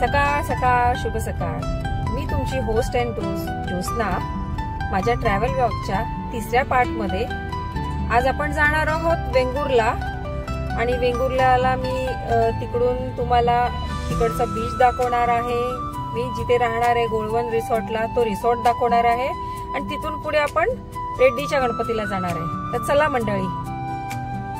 सकाळ सकाळ शुभ सकाळ. मी तुमची होस्ट अँड ज्योत्स्ना. माझ्या ट्रॅव्हल व्लॉगच्या तिसऱ्या पार्टमध्ये आज आपण जाणार आहोत वेंगुर्ला. आणि वेंगुर्ल्याला मी तिकडून तुम्हाला तिकडचा बीच दाखवणार आहे. मी जिथे राहणार आहे गोळवन रिसॉर्टला, तो रिसॉर्ट दाखवणार आहे. आणि तिथून पुढे आपण रेड्डीच्या गणपतीला जाणार आहे. तर चला मंडळी,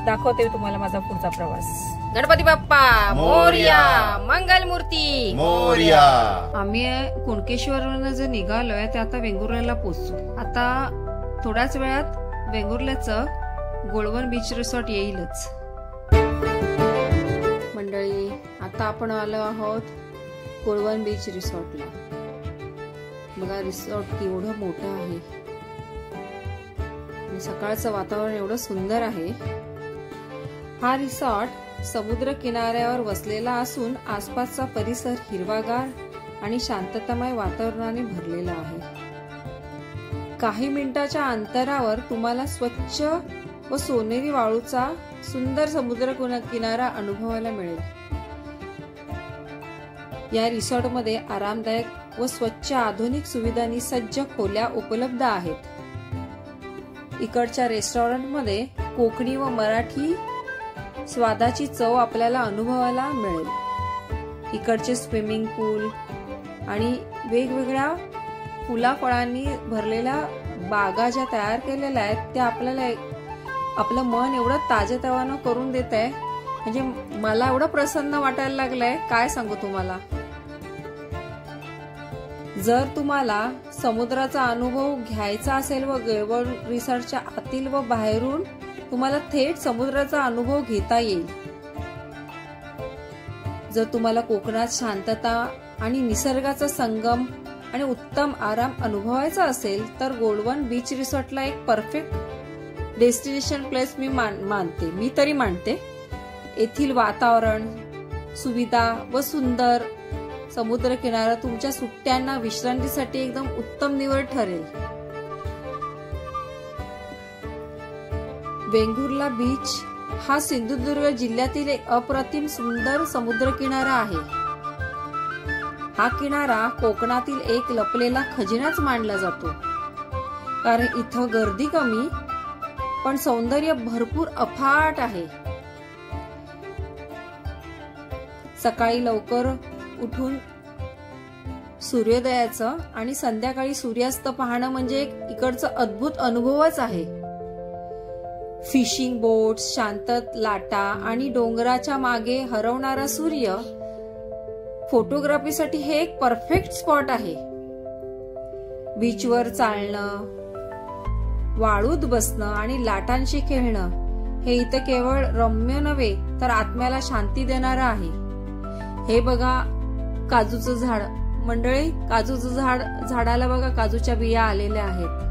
दाखवते तुम्हाला माझा पुढचा प्रवास. गणपती बाप्पा मोरया, मंगल मूर्ती मोरया. आम्ही कुणकेश्वरवरून जे निघालोय ते आता वेंगुर्ल्याला पोहोचू. आता थोड्याच वेळात वेंगुर्ल्याचं गोळवन बीच रिसॉर्ट येईलच. मंडळी, आता आपण आलो आहोत गोळवन बीच रिसॉर्टला. बघा रिसॉर्ट केवढं मोठं आहे आणि सकाळचं वातावरण एवढं सुंदर आहे. हा रिसॉर्ट समुद्र किनाऱ्यावर वसलेला असून आसपासचा परिसर हिरवागार आणि शांततामय वातावरणाने भरलेला आहे. काही मिनिटाच्या अंतरावर तुम्हाला स्वच्छ व सोनेरी वाळूचा सुंदर समुद्र किनारा अनुभवायला मिळेल. या रिसॉर्टमध्ये आरामदायक व स्वच्छ आधुनिक सुविधांनी सज्ज खोल्या उपलब्ध आहेत. इकडच्या रेस्टॉरंटमध्ये कोकणी व मराठी स्वादाची चव आपल्याला अनुभवायला मिळेल. इकडचे स्विमिंग पूल आणि वेगवेगळ्या फुलाफळांनी भरलेल्या बागा ज्या तयार केलेल्या आहेत त्या आपल्याला आपलं मन एवढं ताजेतवानं करून देत आहे. म्हणजे मला एवढं प्रसन्न वाटायला लागलंय, काय सांगू तुम्हाला. जर तुम्हाला समुद्राचा अनुभव घ्यायचा असेल व गोळवन रिसॉर्टच्या आतील व बाहेरून तुम्हाला थेट समुद्राचा अनुभव घेता येईल. जर तुम्हाला कोकणात शांतता आणि निसर्गाचा संगम आणि उत्तम आराम अनुभवायचा असेल तर गोळवन बीच रिसॉर्टला एक परफेक्ट डेस्टिनेशन प्लेस मी तरी मानते. येथील वातावरण, सुविधा व सुंदर समुद्र किनारा तुमच्या सुट्ट्यांना विश्रांतीसाठी एकदम उत्तम निवड ठरेल. वेंगुर्ला बीच हा सिंधुदुर्ग जिल्ह्यातील एक अप्रतिम सुंदर समुद्र किनारा आहे. हा किनारा कोकणातील एक लपलेला खजिनाच मानला जातो. कारण इथं गर्दी कमी पण सौंदर्य भरपूर अफाट आहे. सकाळी लवकर उठून सूर्योदयाचं आणि संध्याकाळी सूर्यास्त पाहणं म्हणजे एक इकडचं अद्भुत अनुभवच आहे. फिशिंग बोट, शांत लाटा आणि डोंगराच्या मागे हरवणारा सूर्य फोटोग्राफीसाठी हे एक परफेक्ट स्पॉट आहे. बीचवर चालणं, वाळूत बसणं आणि लाटांशी खेळणं हे इथं केवळ रम्य नव्हे तर आत्म्याला शांती देणारं आहे. हे बघा काजूचं झाड. मंडळी, काजूचं झाडाला बघा काजूच्या बिया आलेल्या आहेत.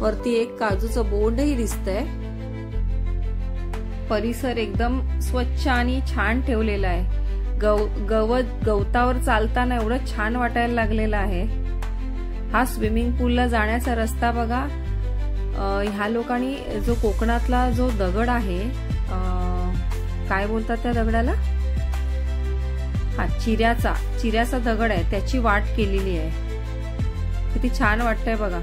वरती एक काजूचं बोंडही दिसतंय. परिसर एकदम स्वच्छ आणि छान ठेवलेला आहे. गवतावर चालताना एवढं छान वाटायला लागलेलं आहे. हा स्विमिंग पूलला जाण्याचा रस्ता बघा. ह्या लोकांनी जो कोकणातला जो दगड आहे, काय बोलतात त्या दगडाला, हा चिऱ्याचा दगड आहे, त्याची वाट केलेली आहे. किती छान वाटतंय बघा.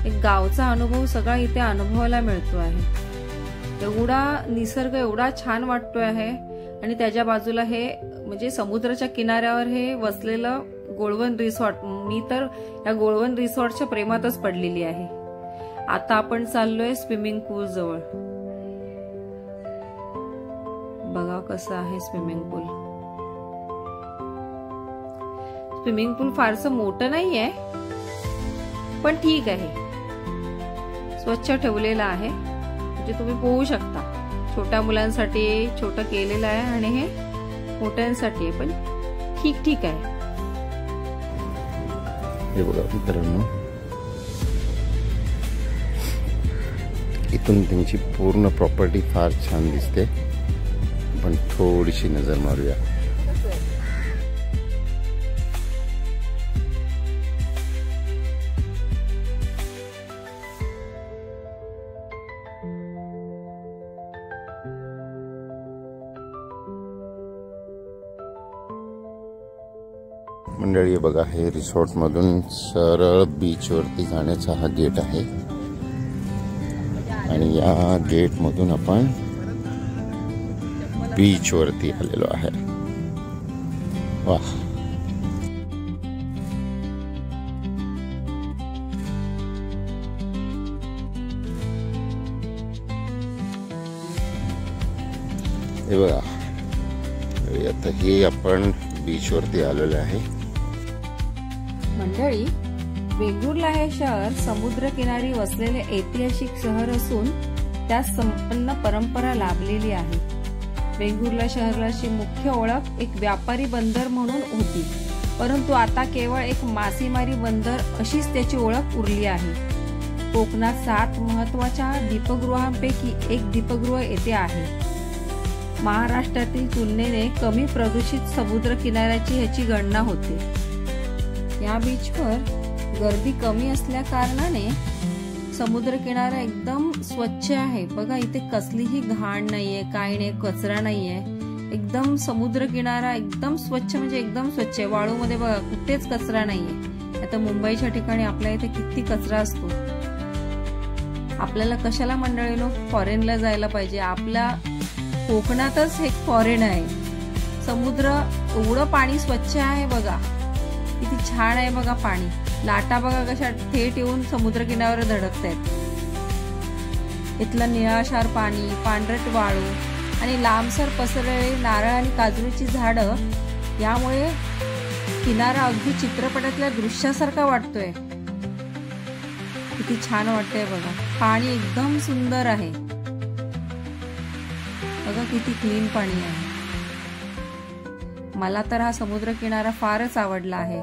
एक गावचा अनुभव सगळा इथे अनुभवायला मिळतो आहे. एवढा निसर्ग एवढा छान वाटतोय आहे. आणि त्याच्या बाजूला हे म्हणजे समुद्राच्या किनाऱ्यावर हे वसलेलं गोळवन रिसॉर्ट. मी तर या गोळवन रिसॉर्टच्या प्रेमातच पडलेली आहे. आता आपण चाललोय स्विमिंग पूल जवळ. बघा कसं आहे स्विमिंग पूल. स्विमिंग पूल फारसं मोठं नाहीये पण ठीक आहे. स्वच्छ ठेवलेला आहे म्हणजे तुम्ही पोहू शकता. छोट्या मुलांसाठी छोटं केलेलं आहे आणि हे मोठ्यांसाठी आहे, पण ठीक आहे. हे बघा मित्रांनो, इथून त्यांची पूर्ण प्रॉपर्टी फार छान दिसते. पण थोडीशी नजर मारूया. मंडळी बघा, हे रिसॉर्ट मधून सरळ बीच वरती जाण्याचा हा गेट आहे आणि या गेट मधून आपण बीच वरती आलेलो आहे. वाह, हे बघा, आता हे आपण बीच वरती आलेलो आहे. मंडळी, वेंगुर्ला हे शहर समुद्रकिनारी वसलेले ऐतिहासिक शहर असून त्यात संपन्न परंपरा लाभलेली आहे. वेंगुर्ला शहराची मुख्य ओळख एक व्यापारी बंदर म्हणून होती, परंतु आता केवळ एक मासेमारी बंदर अशीच त्याची ओळख उरली आहे. कोकणात 7 महत्त्वाच्या दीपगृहांपैकी एक दीपगृह येथे आहे. महाराष्ट्रातील तुलनेने कमी प्रदूषित समुद्र किनाऱ्याची ह्याची गणना होते. या बीचवर गर्दी कमी असल्या कारणाने समुद्र किनारा एकदम स्वच्छ आहे. बघा, इथे कसलीही घाण नाहीये, काही नाही, कचरा नाहीये. एकदम समुद्र किनारा एकदम स्वच्छ, म्हणजे एकदम स्वच्छ आहे. वाळूमध्ये बघा कुठेच कचरा नाहीये. आता मुंबईच्या ठिकाणी आपल्या इथे किती कचरा असतो. आपल्याला कशाला मंडळीनो फॉरेनला जायला पाहिजे, आपल्या कोकणातच एक फॉरेन आहे. समुद्र एवढं पाणी स्वच्छ आहे, बघा किती छान आहे. बघा पाणी, लाटा बघा कशा थेट येऊन समुद्र किनाऱ्यावर धडकतायत. इथलं निळाशार पाणी, पांढरट वाळू आणि लांबसर पसरलेली नारळ आणि काजूची झाडं, यामुळे किनारा अगदी चित्रपटातल्या दृश्यासारखा वाटतोय. किती छान वाटतंय बघा. पाणी एकदम सुंदर आहे. बघा किती क्लीन पाणी आहे. मला तर हा समुद्र किनारा फारच आवडला आहे.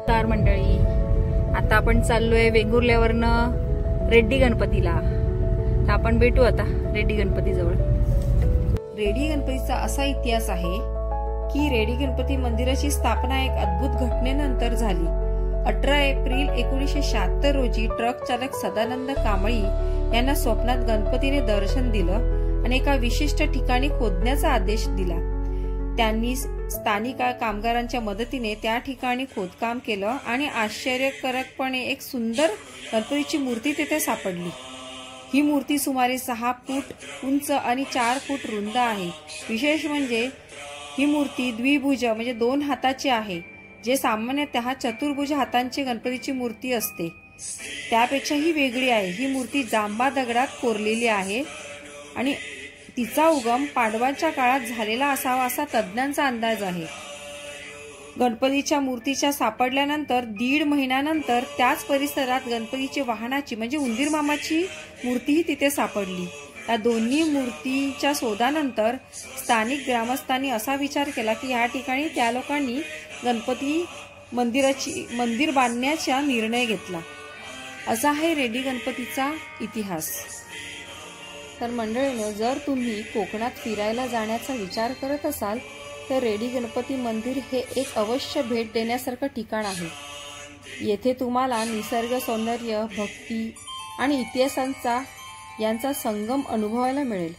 तर मंडळी, आता आपण चाललोय वेंगुर्ल्यावरनं रेड्डी गणपतीला. तर आपण भेटू आता रेड्डी गणपती जवळ. रेड्डी गणपतीचा असा इतिहास आहे की रेड्डी गणपती मंदिराची स्थापना एक अद्भुत घटनेनंतर झाली. 18 एप्रिल 1976 रोजी ट्रक चालक सदानंद कांबळी यांना स्वप्नात गणपतीने दर्शन दिलं आणि एका विशिष्ट ठिकाणी खोदण्याचा आदेश दिला. त्यांनी स्थानिक कामगारांच्या मदतीने त्या ठिकाणी खोदकाम केलं आणि आश्चर्यकारकपणे एक सुंदर गणपतीची मूर्ती तिथे सापडली. ही मूर्ती सुमारे 6 फूट उंच आणि 4 फूट रुंद आहे. विशेष म्हणजे ही मूर्ती द्विभुज म्हणजे 2 हाताची आहे, जे सामान्यतः चतुर्भुज हातांची गणपतीची मूर्ती असते त्यापेक्षा ही वेगळी आहे. ही मूर्ती जांबा दगडात कोरलेली आहे आणि तिचा उगम पांडवांच्या काळात झालेला असावा असा तज्ञांचा अंदाज आहे. गणपतीच्या मूर्तीच्या सापडल्यानंतर 1.5 महिन्यानंतर त्याच परिसरात गणपतीची वाहनाची म्हणजे उंदीर मामाची मूर्तीही तिथे सापडली. या दोन्ही मूर्तीच्या शोधानंतर स्थानिक ग्रामस्थांनी असा विचार केला की या ठिकाणी त्या लोकांनी गणपती मंदिर बांधण्याचा निर्णय घेतला. असा आहे रेड्डी गणपतीचा इतिहास. तर मंडळींनो, जर तुम्ही कोकणात फिरायला जाण्याचा विचार करत असाल तर रेड्डी गणपती मंदिर हे एक अवश्य भेट देण्यासारखं ठिकाण आहे. येथे तुम्हाला निसर्ग सौंदर्य, भक्ती आणि इतिहासांचा यांचा संगम अनुभवायला मिळेल.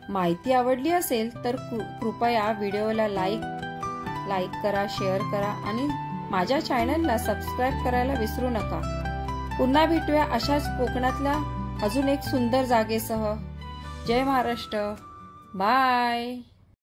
माहिती आवडली असेल तर कृपया व्हिडिओला लाईक करा, शेअर करा आणि माझ्या चॅनलला सबस्क्राईब करायला विसरू नका. पुन्हा भेटूया अशाच कोकणातल्या अजून एक सुंदर जागेसह. जय महाराष्ट्र. बाय.